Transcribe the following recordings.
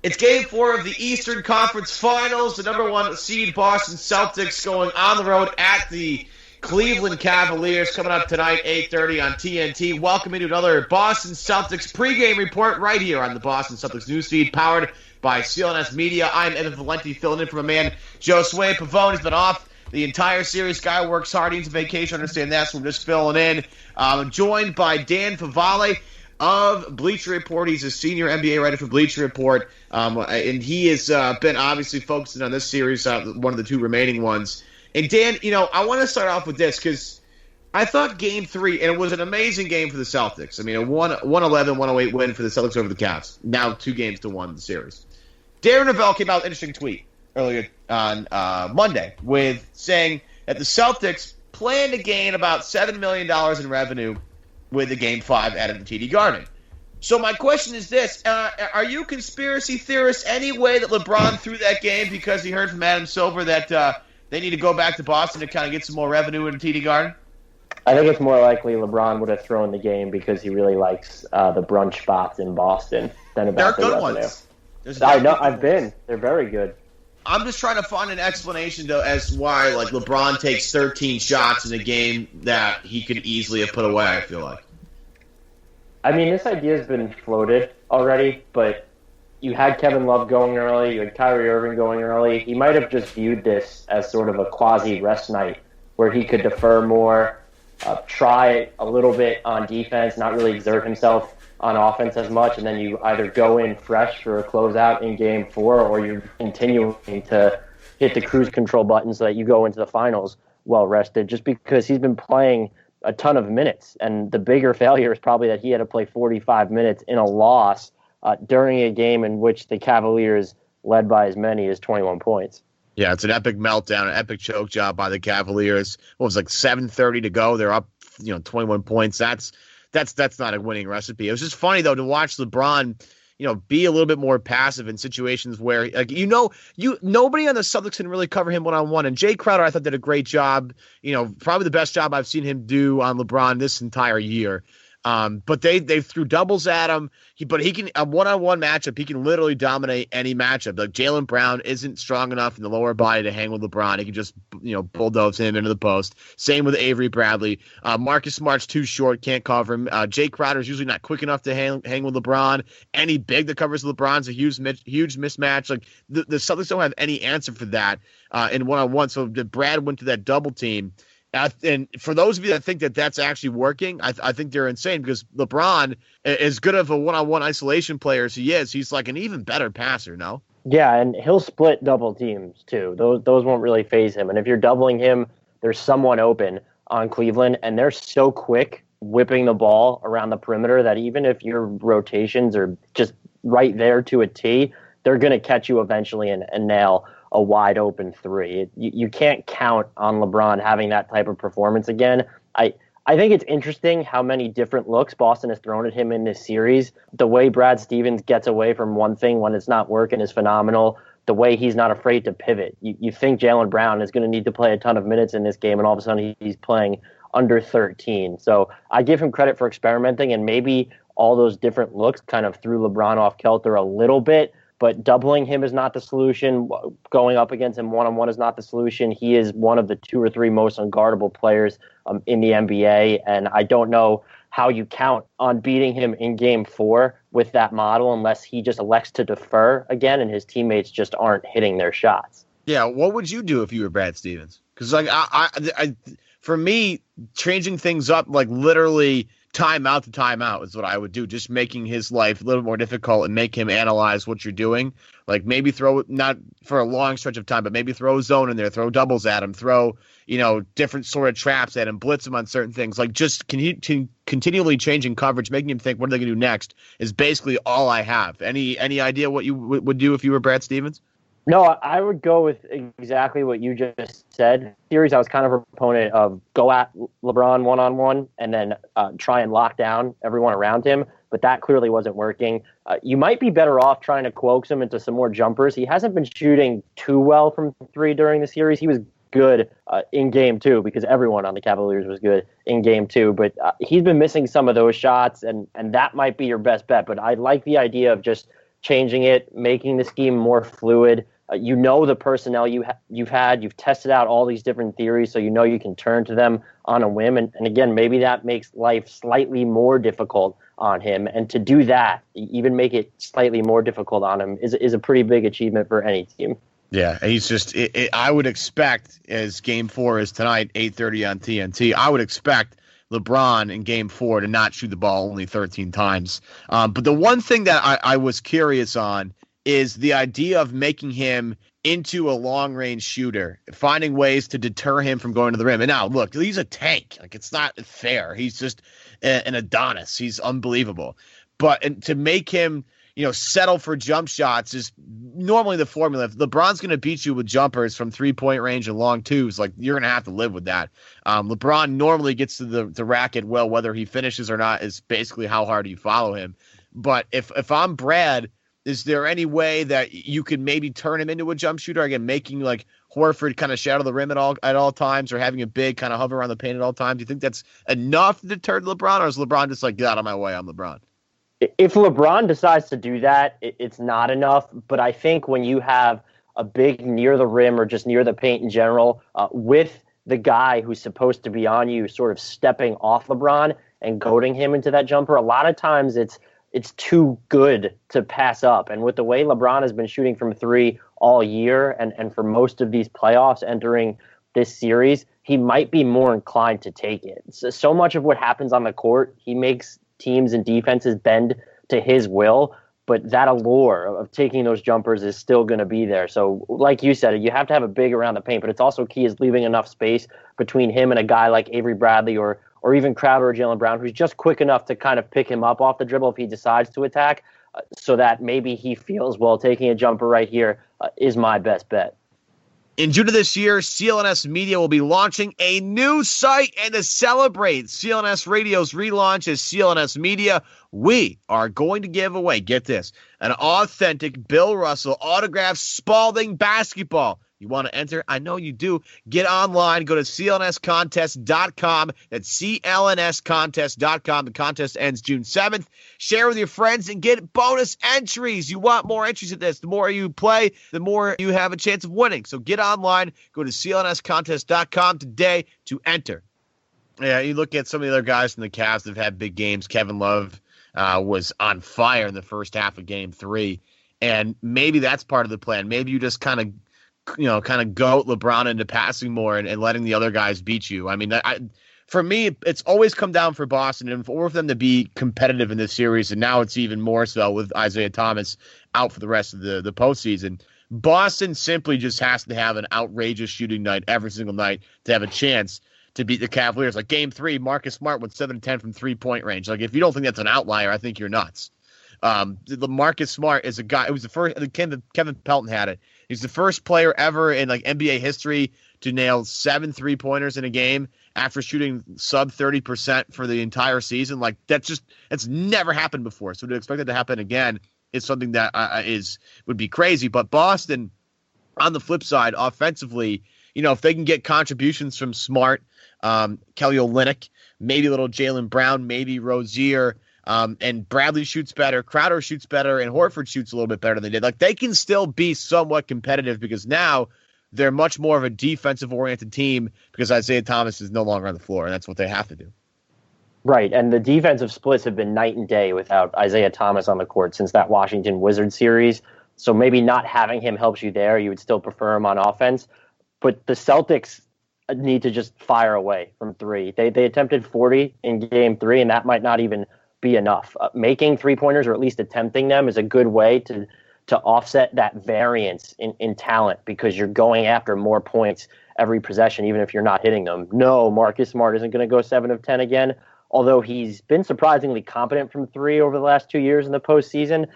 It's Game 4 of the Eastern Conference Finals. The number 1 seed Boston Celtics going on the road at the Cleveland Cavaliers, coming up tonight, 8:30 on TNT. Welcome to another Boston Celtics pregame report right here on the Boston Celtics newsfeed, powered by CLNS Media. I'm Evan Valenti, filling in for my man Josue Pavone. He's been off the entire series. Guy works hard. He's on vacation. I understand that, so we're just filling in. I'm joined by Dan Favale of Bleacher Report. He's a senior NBA writer for Bleacher Report, and he has been obviously focusing on this series, one of the two remaining ones. And Dan, I want to start off with this because I thought Game 3, and it was an amazing game for the Celtics. I mean, a 111-108 win for the Celtics over the Cavs. Now 2-1 the series. Darren Rovell came out with an interesting tweet earlier on Monday with saying that the Celtics plan to gain about $7 million in revenue with the Game 5 at the TD Garden. So my question is this. Are you conspiracy theorists any way that LeBron threw that game because he heard from Adam Silver that they need to go back to Boston to kind of get some more revenue in the TD Garden? I think it's more likely LeBron would have thrown the game because he really likes the brunch spots in Boston than about the revenue. They're good ones. I know, I've been. They're very good. I'm just trying to find an explanation, though, as to why LeBron takes 13 shots in a game that he could easily have put away, I feel like. I mean, this idea has been floated already, but you had Kevin Love going early, you had Kyrie Irving going early. He might have just viewed this as sort of a quasi-rest night where he could defer more, try a little bit on defense, not really exert himself on offense as much, and then you either go in fresh for a closeout in Game 4 or you're continuing to hit the cruise control button so that you go into the finals well-rested, just because he's been playing a ton of minutes. And the bigger failure is probably that he had to play 45 minutes in a loss during a game in which the Cavaliers led by as many as 21 points. Yeah, it's an epic meltdown, an epic choke job by the Cavaliers. What was 7:30 to go? They're up, 21 points. That's not a winning recipe. It was just funny, though, to watch LeBron, be a little bit more passive in situations where, nobody on the Celtics can really cover him one-on-one. And Jay Crowder, I thought, did a great job, probably the best job I've seen him do on LeBron this entire year. But they threw doubles at him. But he can, a one-on-one matchup, he can literally dominate any matchup. Like Jaylen Brown isn't strong enough in the lower body to hang with LeBron. He can just, bulldoze him into the post. Same with Avery Bradley. Marcus Smart's too short, can't cover him. Jay Crowder's usually not quick enough to hang with LeBron. Any big that covers LeBron's a huge mismatch. Like the Celtics don't have any answer for that in one-on-one. So Brad went to that double team. And for those of you that think that that's actually working, I think they're insane, because LeBron, as good of a one-on-one isolation player as he is, he's like an even better passer, no? Yeah, and he'll split double teams, too. Those won't really faze him. And if you're doubling him, there's someone open on Cleveland, and they're so quick whipping the ball around the perimeter that even if your rotations are just right there to a T, they're going to catch you eventually and nail a wide open three. You can't count on LeBron having that type of performance again. I think it's interesting how many different looks Boston has thrown at him in this series. The way Brad Stevens gets away from one thing when it's not working is phenomenal. The way he's not afraid to pivot. You think Jaylen Brown is going to need to play a ton of minutes in this game, and all of a sudden he's playing under 13. So I give him credit for experimenting, and maybe all those different looks kind of threw LeBron off kilter a little bit. But doubling him is not the solution. Going up against him one-on-one is not the solution. He is one of the 2 or 3 most unguardable players in the NBA, and I don't know how you count on beating him in Game 4 with that model unless he just elects to defer again and his teammates just aren't hitting their shots. Yeah, what would you do if you were Brad Stevens? Because for me, changing things up, literally timeout to timeout is what I would do, just making his life a little more difficult and make him analyze what you're doing. Like maybe throw, not for a long stretch of time, but maybe throw a zone in there, throw doubles at him, throw, different sort of traps at him, blitz him on certain things. Like just continually changing coverage, making him think, what are they going to do next, is basically all I have. Any idea what you would do if you were Brad Stevens? No, I would go with exactly what you just said. Series, I was kind of a proponent of go at LeBron one-on-one and then try and lock down everyone around him, but that clearly wasn't working. You might be better off trying to coax him into some more jumpers. He hasn't been shooting too well from 3 during the series. He was good in Game 2 because everyone on the Cavaliers was good in Game 2, but he's been missing some of those shots, and that might be your best bet. But I like the idea of just changing it, making the scheme more fluid. You know the personnel you've had. You've tested out all these different theories, so you know you can turn to them on a whim. And again, maybe that makes life slightly more difficult on him. And to do that, even make it slightly more difficult on him, is a pretty big achievement for any team. Yeah, he's just. I would expect, as Game 4 is tonight, 8:30 on TNT. I would expect LeBron in Game 4 to not shoot the ball only 13 times. But the one thing that I was curious on is the idea of making him into a long-range shooter, finding ways to deter him from going to the rim. And now, look, he's a tank. Like, it's not fair. He's just an Adonis. He's unbelievable. But to make him, settle for jump shots is normally the formula. If LeBron's going to beat you with jumpers from three-point range and long twos, like, you're going to have to live with that. LeBron normally gets to the racket well, whether he finishes or not is basically how hard you follow him. But if I'm Brad, is there any way that you could maybe turn him into a jump shooter? Again, making like Horford kind of shadow the rim at all times, or having a big kind of hover around the paint at all times? Do you think that's enough to deter LeBron, or is LeBron just like, get out of my way, I'm LeBron? If LeBron decides to do that, it's not enough. But I think when you have a big near the rim or just near the paint in general, with the guy who's supposed to be on you sort of stepping off LeBron and goading him into that jumper, a lot of times it's too good to pass up. And with the way LeBron has been shooting from three all year and for most of these playoffs entering this series, he might be more inclined to take it. So much of what happens on the court, he makes teams and defenses bend to his will, but that allure of taking those jumpers is still going to be there. So like you said, you have to have a big around the paint, but it's also key is leaving enough space between him and a guy like Avery Bradley or even Crowder or Jaylen Brown, who's just quick enough to kind of pick him up off the dribble if he decides to attack, so that maybe he feels, well, taking a jumper right here is my best bet. In June of this year, CLNS Media will be launching a new site, and to celebrate CLNS Radio's relaunch as CLNS Media, we are going to give away, get this, an authentic Bill Russell autographed Spalding basketball. You want to enter? I know you do. Get online. Go to clnscontest.com. That's clnscontest.com. The contest ends June 7th. Share with your friends and get bonus entries. You want more entries at this. The more you play, the more you have a chance of winning. So get online. Go to clnscontest.com today to enter. Yeah, you look at some of the other guys from the Cavs that have had big games. Kevin Love was on fire in the first half of Game 3. And maybe that's part of the plan. Maybe you just kind of goat LeBron into passing more and letting the other guys beat you. I mean, for me, it's always come down for Boston and for them to be competitive in this series, and now it's even more so with Isaiah Thomas out for the rest of the postseason. Boston simply just has to have an outrageous shooting night every single night to have a chance to beat the Cavaliers. Like Game 3, Marcus Smart went 7-10 from three-point range. Like, if you don't think that's an outlier, I think you're nuts. The Marcus Smart is a guy. It was the first. Kevin Pelton had it. He's the first player ever in like NBA history to nail 7 3-pointers in a game after shooting sub 30% for the entire season. Like that's never happened before. So to expect it to happen again is something that would be crazy. But Boston, on the flip side, offensively, if they can get contributions from Smart, Kelly Olynyk, maybe a little Jaylen Brown, maybe Rozier. And Bradley shoots better, Crowder shoots better, and Horford shoots a little bit better than they did. Like, they can still be somewhat competitive because now they're much more of a defensive-oriented team because Isaiah Thomas is no longer on the floor, and that's what they have to do. Right, and the defensive splits have been night and day without Isaiah Thomas on the court since that Washington Wizards series. So maybe not having him helps you there. You would still prefer him on offense. But the Celtics need to just fire away from three. They attempted 40 in Game 3, and that might not even be enough. Making three-pointers or at least attempting them is a good way to offset that variance in talent because you're going after more points every possession, even if you're not hitting them. No, Marcus Smart isn't going to go 7 of 10 again, although he's been surprisingly competent from three over the last 2 years in the postseason.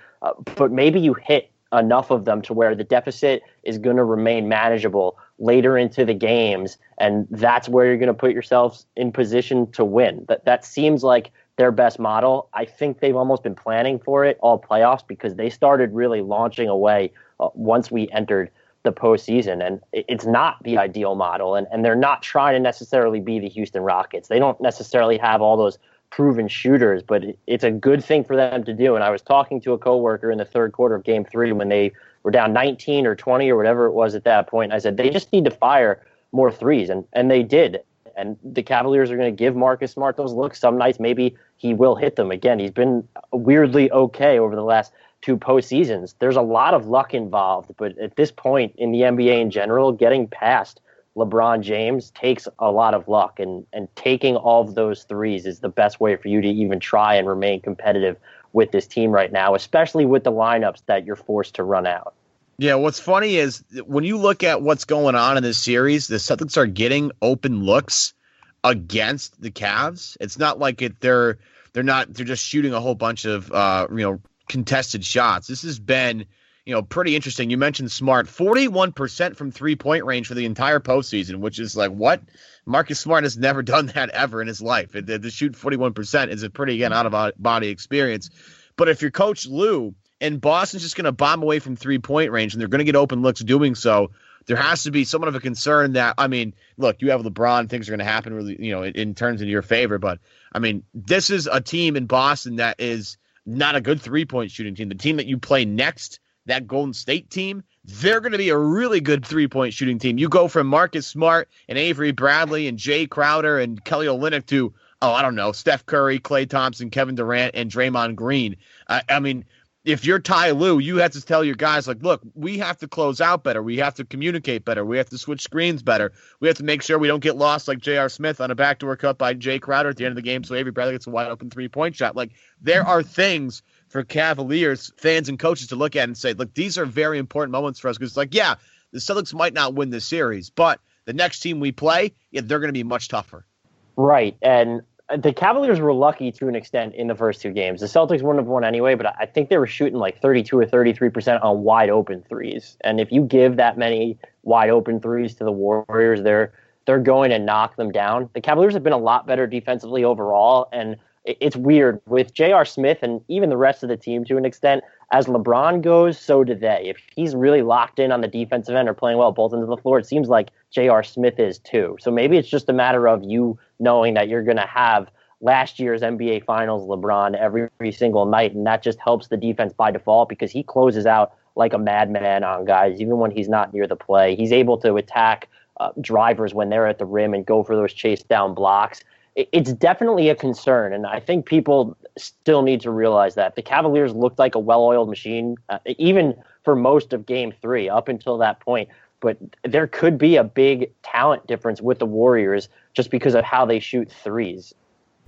But maybe you hit enough of them to where the deficit is going to remain manageable later into the games, and that's where you're going to put yourselves in position to win. That seems like their best model. I think they've almost been planning for it all playoffs because they started really launching away once we entered the postseason. And it's not the ideal model. And they're not trying to necessarily be the Houston Rockets. They don't necessarily have all those proven shooters, but it's a good thing for them to do. And I was talking to a coworker in the third quarter of Game 3 when they were down 19 or 20 or whatever it was at that point. And I said, they just need to fire more threes. And they did. And the Cavaliers are going to give Marcus Smart those looks. Some nights maybe he will hit them. Again, he's been weirdly okay over the last 2 postseasons. There's a lot of luck involved, but at this point in the NBA in general, getting past LeBron James takes a lot of luck, and taking all of those threes is the best way for you to even try and remain competitive with this team right now, especially with the lineups that you're forced to run out. Yeah, what's funny is when you look at what's going on in this series, the Celtics are getting open looks against the Cavs. It's not like they're just shooting a whole bunch of contested shots. This has been pretty interesting. You mentioned Smart, 41% from 3-point range for the entire postseason, which is like, what? Marcus Smart has never done that ever in his life. To shoot 41% is a pretty, again, out-of-body experience. But if you're Coach Lou and Boston's just going to bomb away from 3-point range and they're going to get open looks doing so, there has to be somewhat of a concern that, look, you have LeBron, things are going to happen really, in terms of your favor. But, this is a team in Boston that is not a good 3-point shooting team. The team that you play next, that Golden State team, they're going to be a really good 3-point shooting team. You go from Marcus Smart and Avery Bradley and Jay Crowder and Kelly Olynyk to, Steph Curry, Klay Thompson, Kevin Durant, and Draymond Green. If you're Ty Lue, you have to tell your guys, look, we have to close out better. We have to communicate better. We have to switch screens better. We have to make sure we don't get lost like J.R. Smith on a backdoor cut by Jay Crowder at the end of the game so Avery Bradley gets a wide-open 3-point shot. There are things for Cavaliers fans and coaches to look at and say, look, these are very important moments for us because the Celtics might not win this series, but the next team we play, they're going to be much tougher. Right, and the Cavaliers were lucky to an extent in the first 2 games. The Celtics wouldn't have won anyway, but I think they were shooting 32 or 33% on wide open threes. And if you give that many wide open threes to the Warriors, they're going to knock them down. The Cavaliers have been a lot better defensively overall, and it's weird with J.R. Smith and even the rest of the team to an extent. As LeBron goes, so do they. If he's really locked in on the defensive end or playing well both ends of the floor, it seems like J.R. Smith is too. So maybe it's just a matter of you knowing that you're going to have last year's NBA Finals LeBron every single night, and that just helps the defense by default because he closes out like a madman on guys, even when he's not near the play. He's able to attack drivers when they're at the rim and go for those chase down blocks. It's definitely a concern, and I think people still need to realize that. The Cavaliers looked like a well-oiled machine, even for most of Game 3 up until that point. But there could be a big talent difference with the Warriors just because of how they shoot threes.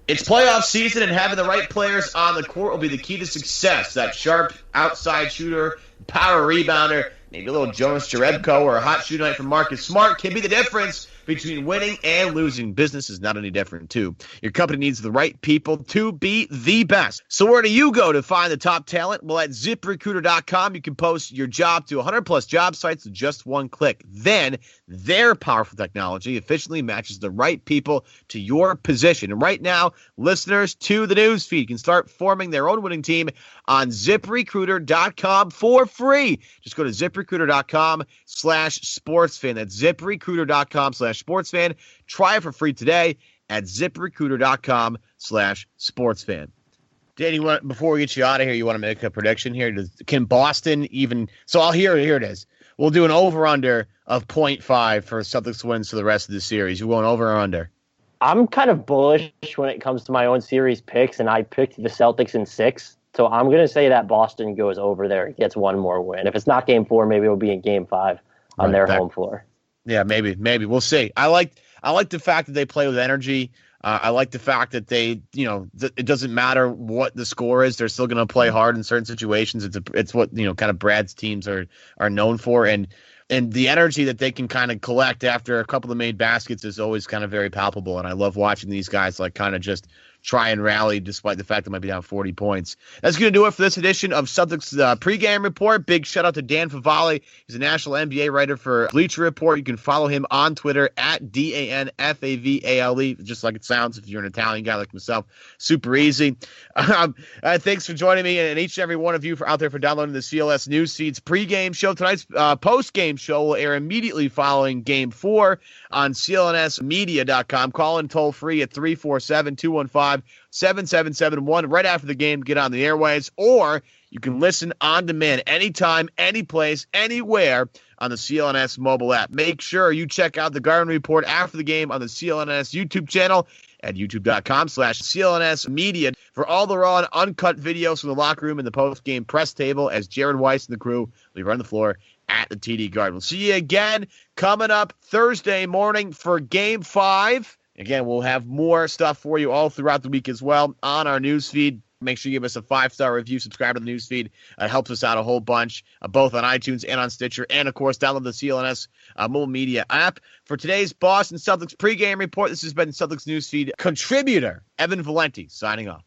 It's playoff season, and having the right players on the court will be the key to success. That sharp outside shooter, power rebounder, maybe a little Jonas Jerebko or a hot shooting night from Marcus Smart can be the difference between winning and losing. Business is not any different, too. Your company needs the right people to be the best. So where do you go to find the top talent? Well, at ZipRecruiter.com, you can post your job to 100-plus job sites with just one click. Then their powerful technology efficiently matches the right people to your position. And right now, listeners to the news feed can start forming their own winning team on ZipRecruiter.com for free. Just go to ZipRecruiter.com/sportsfan. That's ZipRecruiter.com/sportsfan. Try it for free today at ZipRecruiter.com/sportsfan. Danny, before we get you out of here, you want to make a prediction here? Can Boston even? So here it is. We'll do an over-under of 0.5 for Celtics wins for the rest of the series. You going over or under? I'm kind of bullish when it comes to my own series picks, and I picked the Celtics in 6. So I'm going to say that Boston goes over there and gets one more win. If it's not Game 4, maybe it'll be in Game 5 on their home floor. Yeah, maybe. We'll see. I like the fact that they play with energy. I like the fact that they, it doesn't matter what the score is. They're still going to play hard in certain situations. It's what, kind of Brad's teams are known for. And the energy that they can kind of collect after a couple of made baskets is always kind of very palpable. And I love watching these guys kind of just try and rally despite the fact they might be down 40 points. That's going to do it for this edition of Celtics pregame report. Big shout out to Dan Favale. He's a national NBA writer for Bleacher Report. You can follow him on Twitter at DANFAVALE, just like it sounds if you're an Italian guy like myself. Super easy. Thanks for joining me and each and every one of you out there for downloading the CLS News Feeds pregame show. Tonight's postgame show will air immediately following Game 4 on clnsmedia.com. Call in toll free at 347-215 855-7771 right after the game. Get on the airways, or you can listen on demand anytime, any place, anywhere on the CLNS mobile app. Make sure you check out the Garden Report after the game on the CLNS YouTube channel at youtube.com/CLNS Media for all the raw and uncut videos from the locker room and the post-game press table as Jared Weiss and the crew will run the floor at the TD Garden. We'll see you again coming up Thursday morning for Game 5. Again, we'll have more stuff for you all throughout the week as well on our news feed. Make sure you give us a 5-star review, subscribe to the news feed. It helps us out a whole bunch, both on iTunes and on Stitcher. And, of course, download the CLNS mobile media app. For today's Boston Celtics pregame report, this has been Celtics Newsfeed contributor Evan Valenti signing off.